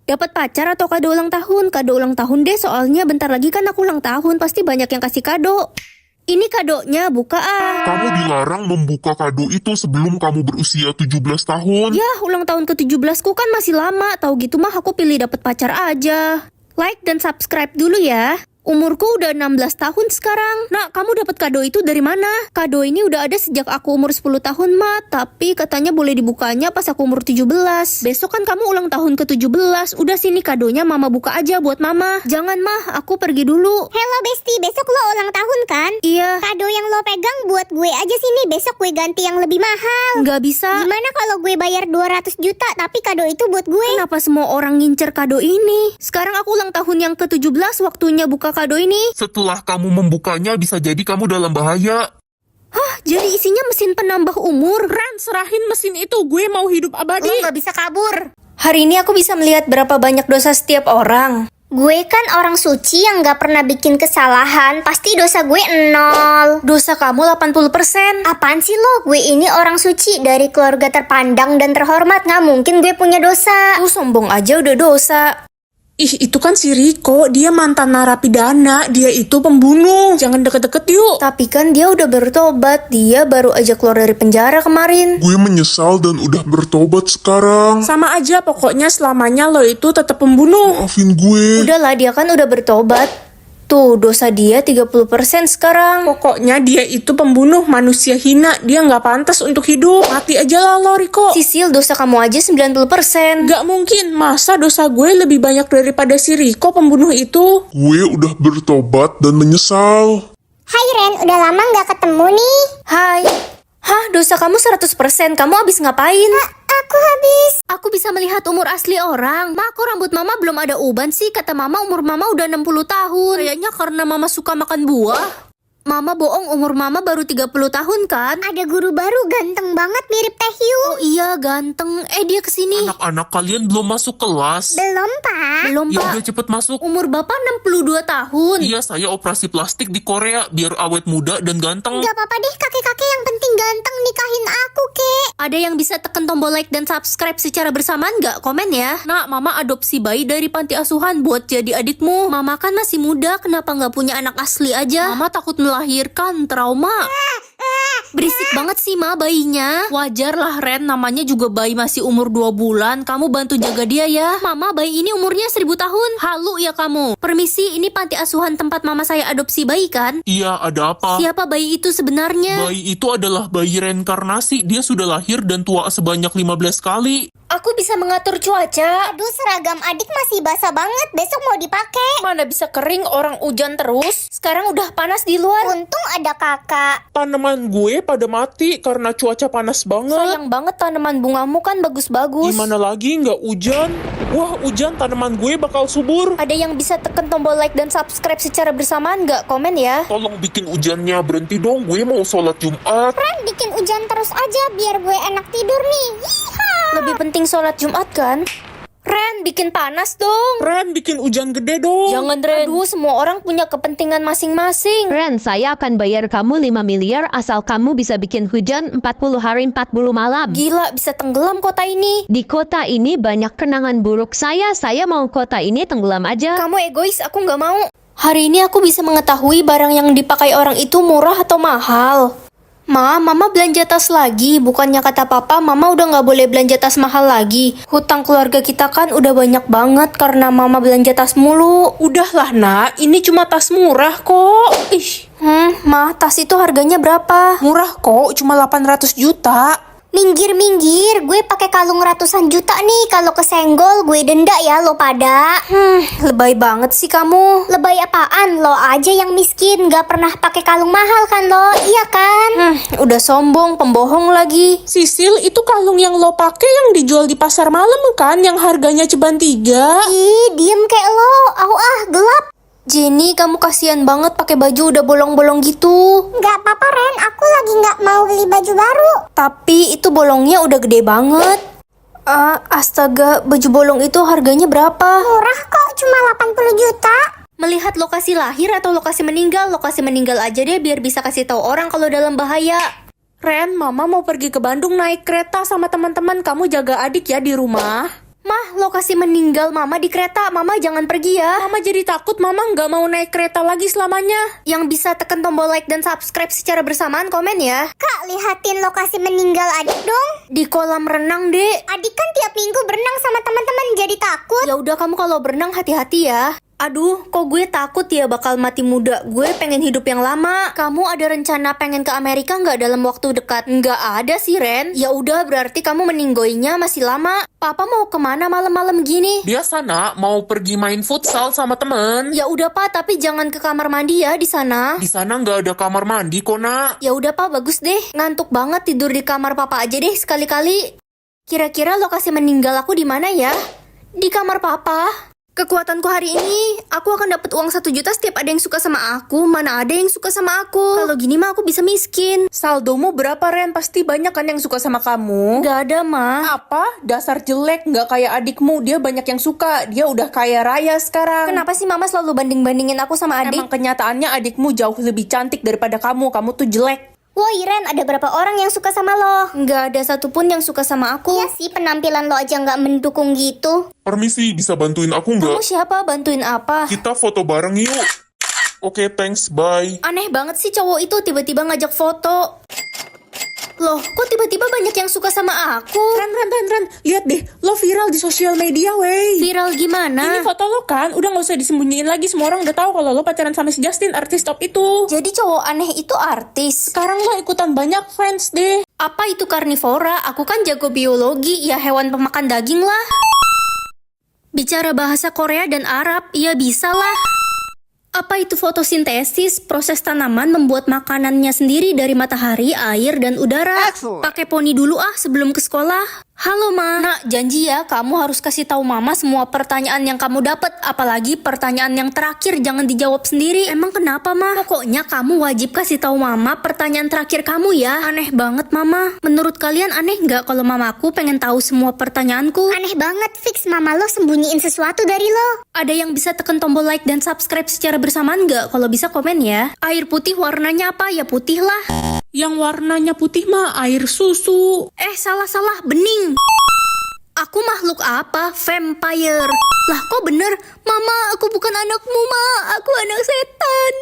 Dapat pacar atau kado ulang tahun? Kado ulang tahun deh, soalnya bentar lagi kan aku ulang tahun, pasti banyak yang kasih kado. Ini kadonya, buka ah. Kamu dilarang membuka kado itu sebelum kamu berusia 17 tahun. Ya, ulang tahun ke-17 ku kan masih lama, tahu gitu mah aku pilih dapat pacar aja. Like dan subscribe dulu ya. Umurku udah 16 tahun sekarang. Nak, kamu dapat kado itu dari mana? Kado ini udah ada sejak aku umur 10 tahun, Ma. Tapi katanya boleh dibukanya pas aku umur 17. Besok kan kamu ulang tahun ke-17. Udah sini kadonya Mama buka aja buat Mama. Jangan, Ma. Aku pergi dulu. Hello Besti, besok lo ulang tahun kan? Iya. Kado yang lo pegang buat gue aja sini, besok gue ganti yang lebih mahal. Nggak bisa. Gimana kalau gue bayar 200 juta tapi kado itu buat gue? Kenapa semua orang ngincer kado ini? Sekarang aku ulang tahun yang ke-17, waktunya buka kado ini. Setelah kamu membukanya bisa jadi kamu dalam bahaya. Hah, jadi isinya mesin penambah umur? Ren, serahin mesin itu, gue mau hidup abadi. Lo nggak bisa kabur. Hari ini aku bisa melihat berapa banyak dosa setiap orang. Gue kan orang suci yang gak pernah bikin kesalahan, pasti dosa gue 0. Dosa kamu 80%. Apaan sih lo? Gue ini orang suci dari keluarga terpandang dan terhormat, gak mungkin gue punya dosa. Lu sombong aja udah dosa. Ih, itu kan si Riko, dia mantan narapidana, dia itu pembunuh. Jangan deket-deket yuk. Tapi kan dia udah bertobat, dia baru aja keluar dari penjara kemarin. Gue menyesal dan udah bertobat sekarang. Sama aja, pokoknya selamanya lo itu tetap pembunuh. Maafin gue. Udahlah, dia kan udah bertobat. Tuh, dosa dia 30% sekarang. Pokoknya dia itu pembunuh, manusia hina, dia nggak pantas untuk hidup. Mati aja lah lo, Riko. Sisil, dosa kamu aja 90%. Nggak mungkin, masa dosa gue lebih banyak daripada si Riko pembunuh itu? Gue udah bertobat dan menyesal. Hai Ren, udah lama gak ketemu nih. Hai. Hah, dosa kamu 100%. Kamu habis ngapain? Aku habis. Aku bisa melihat umur asli orang. Ma, kok rambut Mama belum ada uban sih? Kata Mama umur Mama udah 60 tahun. Kayaknya karena Mama suka makan buah. Mama bohong, umur Mama baru 30 tahun kan? Ada guru baru ganteng banget mirip Teh Hyu. Oh iya, ganteng. Dia kesini. Anak-anak kalian belum masuk kelas. Belum Pak. Belum, Ya Pak. udah cepet masuk. Umur Bapak 62 tahun. Iya, saya operasi plastik di Korea biar awet muda dan ganteng. Gak apa-apa deh kakek-kakek, yang penting ganteng, nikahin aku kek. Ada yang bisa tekan tombol like dan subscribe secara bersamaan nggak? Komen ya. Nak, Mama adopsi bayi dari panti asuhan buat jadi adikmu. Mama kan masih muda, kenapa nggak punya anak asli aja? Mama takut melahirkan, trauma. Berisik banget sih Ma bayinya. Wajar lah Ren, namanya juga bayi masih umur 2 bulan. Kamu bantu jaga dia ya. Mama, bayi ini umurnya 1000 tahun. Halu ya kamu. Permisi, ini panti asuhan tempat Mama saya adopsi bayi kan? Iya, ada apa? Siapa bayi itu sebenarnya? Bayi itu adalah bayi reinkarnasi. Dia sudah lahir dan tua sebanyak 15 kali. Aku bisa mengatur cuaca. Aduh, seragam adik masih basah banget, besok mau dipakai. Mana bisa kering, orang hujan terus. Sekarang udah panas di luar. Untung ada kakak. Tanaman gue pada mati karena cuaca panas banget. Sayang banget, tanaman bungamu kan bagus-bagus. Gimana lagi nggak hujan? Wah, hujan tanaman gue bakal subur. Ada yang bisa tekan tombol like dan subscribe secara bersamaan nggak? Komen ya. Tolong bikin hujannya berhenti dong. Gue mau sholat Jumat. Ren, bikin hujan terus aja biar gue enak tidur nih. Yeehaw. Lebih penting sholat Jumat kan? Ren, bikin panas dong. Ren, bikin hujan gede dong. Jangan Ren. Aduh, semua orang punya kepentingan masing-masing. Ren, saya akan bayar kamu 5 miliar asal kamu bisa bikin hujan 40 hari 40 malam. Gila, bisa tenggelam kota ini. Di kota ini banyak kenangan buruk saya mau kota ini tenggelam aja. Kamu egois, aku nggak mau. Hari ini aku bisa mengetahui barang yang dipakai orang itu murah atau mahal. Mama belanja tas lagi. Bukannya kata Papa, Mama udah nggak boleh belanja tas mahal lagi. Hutang keluarga kita kan udah banyak banget karena Mama belanja tas mulu. Udahlah nak, ini cuma tas murah kok. Ih, Ma, tas itu harganya berapa? murah kok, cuma 800 juta. Minggir, gue pakai kalung ratusan juta nih. Kalau kesenggol gue denda ya lo pada. Lebay banget sih kamu. Lebay apaan? Lo aja yang miskin, gak pernah pakai kalung mahal kan lo? Iya kan? Udah sombong, pembohong lagi. Sisil, itu kalung yang lo pakai yang dijual di pasar malam kan, yang harganya ceban 3. Ih, diem kayak lo. Gelap. Jenny, kamu kasihan banget pakai baju udah bolong-bolong gitu. Gak apa-apa Ren, aku lagi gak mau beli baju baru. Tapi itu bolongnya udah gede banget. Astaga, baju bolong itu harganya berapa? Murah kok, cuma 80 juta. Melihat lokasi lahir atau lokasi meninggal aja deh biar bisa kasih tahu orang kalau dalam bahaya. Ren, Mama mau pergi ke Bandung naik kereta sama teman-teman. Kamu jaga adik ya di rumah. Mah, lokasi meninggal mama di kereta. Mama jangan pergi ya. Mama jadi takut, mama nggak mau naik kereta lagi selamanya. Yang bisa tekan tombol like dan subscribe secara bersamaan komen ya. Kak, lihatin lokasi meninggal adik dong. Di kolam renang, Dek. Adik kan tiap minggu berenang sama teman-teman jadi takut. Ya udah kamu kalau berenang hati-hati ya. Aduh, kok gue takut ya bakal mati muda. Gue pengen hidup yang lama. Kamu ada rencana pengen ke Amerika nggak dalam waktu dekat? Nggak ada sih, Ren. Ya udah, berarti kamu meninggoinya masih lama. Papa mau kemana malam-malam gini? Dia sana mau pergi main futsal sama temen. Ya udah, Pak, tapi jangan ke kamar mandi ya di sana. Di sana nggak ada kamar mandi kok, Nak. Ya udah, Pak, bagus deh. Ngantuk banget tidur di kamar Papa aja deh sekali-kali. Kira-kira lokasi meninggal aku di mana ya? Di kamar Papa. Kekuatanku hari ini, aku akan dapat uang 1 juta setiap ada yang suka sama aku. Mana ada yang suka sama aku? Kalau gini mah aku bisa miskin. Saldomu berapa, Ren? Pasti banyak kan yang suka sama kamu. Gak ada, Ma. Apa? Dasar jelek, nggak kayak adikmu. Dia banyak yang suka. Dia udah kaya raya sekarang. Kenapa sih Mama selalu banding-bandingin aku sama adik? Emang kenyataannya adikmu jauh lebih cantik daripada kamu. Kamu tuh jelek. Woi Ren, ada berapa orang yang suka sama lo? Nggak ada satupun yang suka sama aku. Iya sih, penampilan lo aja nggak mendukung gitu. Permisi, bisa bantuin aku Kamu nggak? siapa? Bantuin apa? Kita foto bareng yuk. Oke, thanks, bye. Aneh banget sih cowok itu tiba-tiba ngajak foto. Loh, kok tiba-tiba banyak yang suka sama aku? Ren. Lihat deh, lo viral di sosial media, wey. Viral gimana? Ini foto lo kan, udah nggak usah disembunyiin lagi. Semua orang udah tahu kalau lo pacaran sama si Justin, artis top itu. Jadi cowok aneh itu artis. Sekarang lo ikutan banyak fans deh. Apa itu karnivora? Aku kan jago biologi, ya hewan pemakan daging lah. Bicara bahasa Korea dan Arab, ya bisa lah. Apa itu fotosintesis? Proses tanaman membuat makanannya sendiri dari matahari, air, dan udara. Pakai poni dulu ah sebelum ke sekolah. Halo Ma, Nak, janji ya kamu harus kasih tahu Mama semua pertanyaan yang kamu dapat, apalagi pertanyaan yang terakhir jangan dijawab sendiri. Emang kenapa Ma? Pokoknya kamu wajib kasih tahu Mama pertanyaan terakhir kamu ya. Aneh banget Mama. Menurut kalian aneh nggak kalau Mamaku pengen tahu semua pertanyaanku? Aneh banget, fix mama lo sembunyiin sesuatu dari lo. Ada yang bisa tekan tombol like dan subscribe secara bersamaan nggak? Kalau bisa komen ya. Air putih warnanya apa? Ya putih lah. Yang warnanya putih mah air susu. Salah, bening. Aku makhluk apa? Vampire. Lah kok bener? Mama, aku bukan anakmu, Ma. Aku anak setan.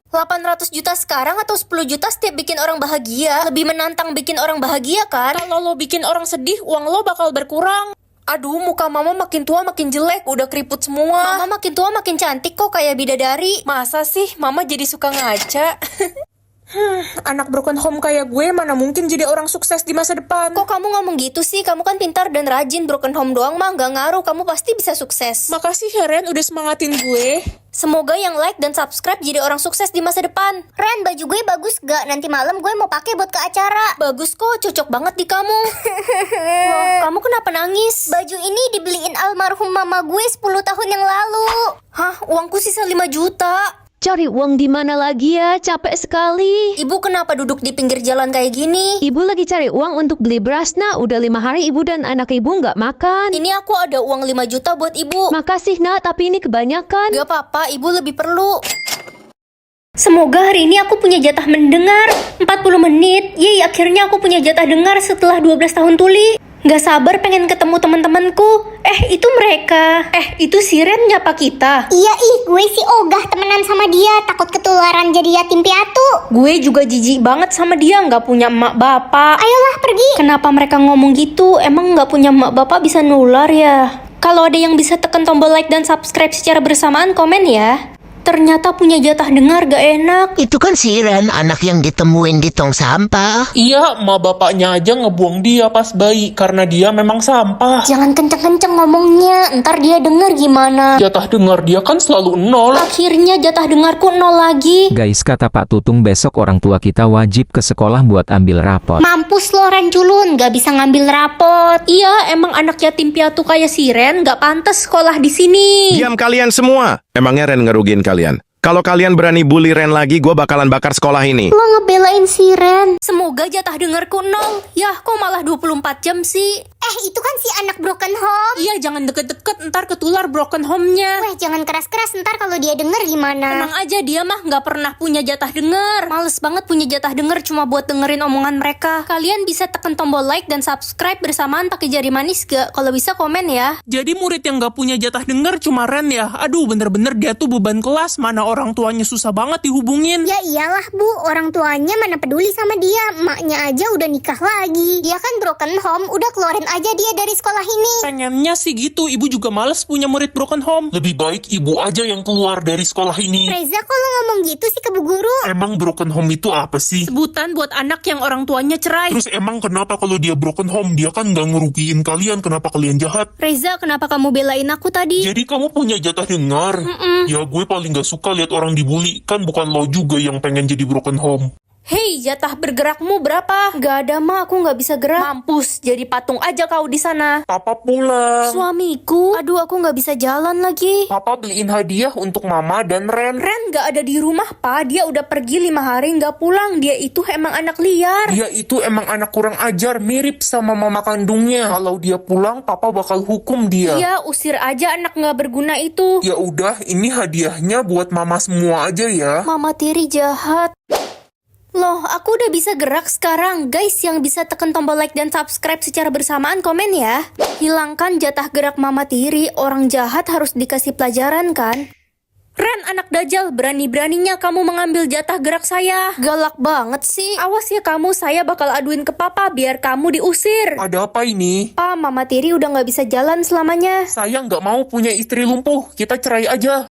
800 juta sekarang atau 10 juta setiap bikin orang bahagia? Lebih menantang bikin orang bahagia kan? Kalau lo bikin orang sedih, uang lo bakal berkurang. Aduh, muka Mama makin tua makin jelek. Udah keriput semua. Mama makin tua makin cantik kok kayak bidadari. Masa sih Mama jadi suka ngaca? Anak broken home kayak gue mana mungkin jadi orang sukses di masa depan. Kok kamu ngomong gitu sih? Kamu kan pintar dan rajin. Broken home doang mah nggak ngaruh. Kamu pasti bisa sukses. Makasih ya Ren udah semangatin gue. Semoga yang like dan subscribe jadi orang sukses di masa depan. Ren, baju gue bagus gak? Nanti malam gue mau pakai buat ke acara. Bagus kok, cocok banget di kamu. Loh, kamu kenapa nangis? Baju ini dibeliin almarhum mama gue 10 tahun yang lalu. Hah, uangku sisa 5 juta. Cari uang di mana lagi ya? Capek sekali. Ibu kenapa duduk di pinggir jalan kayak gini? Ibu lagi cari uang untuk beli beras, Nak. Udah 5 hari ibu dan anak ibu nggak makan. Ini aku ada uang 5 juta buat ibu. Makasih, Nak, tapi ini kebanyakan. Gak apa-apa, ibu lebih perlu. Semoga hari ini aku punya jatah mendengar 40 menit. Yeay, akhirnya aku punya jatah dengar setelah 12 tahun tuli. Gak sabar pengen ketemu teman-temanku. Itu mereka. Itu si Ren nyapa kita. Iya gue sih ogah temenan sama dia. Takut ketularan jadi yatim piatu. Gue juga jijik banget sama dia, nggak punya emak bapak. Ayolah pergi. Kenapa mereka ngomong gitu? Emang nggak punya emak bapak bisa nular ya? Kalau ada yang bisa tekan tombol like dan subscribe secara bersamaan, komen ya. Ternyata punya jatah dengar gak enak. Itu kan si Ren, anak yang ditemuin di tong sampah. Iya, emak bapaknya aja ngebuang dia pas bayi karena dia memang sampah. Jangan kenceng-kenceng ngomongnya. Ntar dia denger gimana. Jatah dengar dia kan selalu 0. Akhirnya jatah dengarku 0 lagi. Guys, kata Pak Tutung besok orang tua kita wajib ke sekolah buat ambil rapot. Mampus lo Ren culun. Gak bisa ngambil rapot. Iya, emang anak yatim piatu kayak si Ren gak pantas sekolah di sini. Diam kalian semua. Emangnya Ren ngerugiin kalian? Kalau kalian berani bully Ren lagi, gue bakalan bakar sekolah ini. Lo ngebelain si Ren. Semoga jatah dengarku 0. Yah, kok malah 24 jam sih? Itu kan si anak broken home. Iya, jangan deket-deket, ntar ketular broken home-nya. Weh, jangan keras-keras, ntar kalau dia denger gimana? Tenang aja, dia mah nggak pernah punya jatah denger. Males banget punya jatah denger cuma buat dengerin omongan mereka. Kalian bisa tekan tombol like dan subscribe bersamaan pakai jari manis gak? Kalau bisa komen ya. Jadi murid yang gak punya jatah denger cuma Ren ya? Aduh, bener-bener dia tuh beban kelas. Mana orang tuanya susah banget dihubungin. Ya iyalah Bu, orang tuanya mana peduli sama dia. Emaknya aja udah nikah lagi. Dia kan broken home, udah keluarin aja dia dari sekolah ini. Pengennya sih gitu, ibu juga males punya murid broken home. Lebih baik ibu aja yang keluar dari sekolah ini. Reza, kok lo ngomong gitu sih ke Bu Guru? Emang broken home itu apa sih? Sebutan buat anak yang orang tuanya cerai. Terus emang kenapa kalau dia broken home? Dia kan gak ngerugiin kalian, kenapa kalian jahat? Reza, kenapa kamu belain aku tadi? Jadi kamu punya jatah dengar? Ya gue paling gak suka lihat orang dibully. Kan bukan lo juga yang pengen jadi broken home. Hei, jatah bergerakmu berapa? Gak ada mah, aku gak bisa gerak. Mampus, jadi patung aja kau di sana. Papa pulang. Suamiku, aduh aku gak bisa jalan lagi. Papa beliin hadiah untuk mama dan Ren. Ren gak ada di rumah, Pa. Dia udah pergi 5 hari gak pulang. Dia itu emang anak liar. Dia itu emang anak kurang ajar, mirip sama mama kandungnya. Kalau dia pulang, papa bakal hukum dia. Iya, usir aja anak gak berguna itu. Ya udah, ini hadiahnya buat mama semua aja ya. Mama tiri jahat. Loh, aku udah bisa gerak sekarang. Guys, yang bisa tekan tombol like dan subscribe secara bersamaan komen ya. Hilangkan jatah gerak mama tiri. Orang jahat harus dikasih pelajaran kan? Ren, anak dajal, berani-beraninya kamu mengambil jatah gerak saya. Galak banget sih. Awas ya kamu, saya bakal aduin ke papa biar kamu diusir. Ada apa ini? Pa, mama tiri udah gak bisa jalan selamanya. Saya nggak mau punya istri lumpuh, kita cerai aja.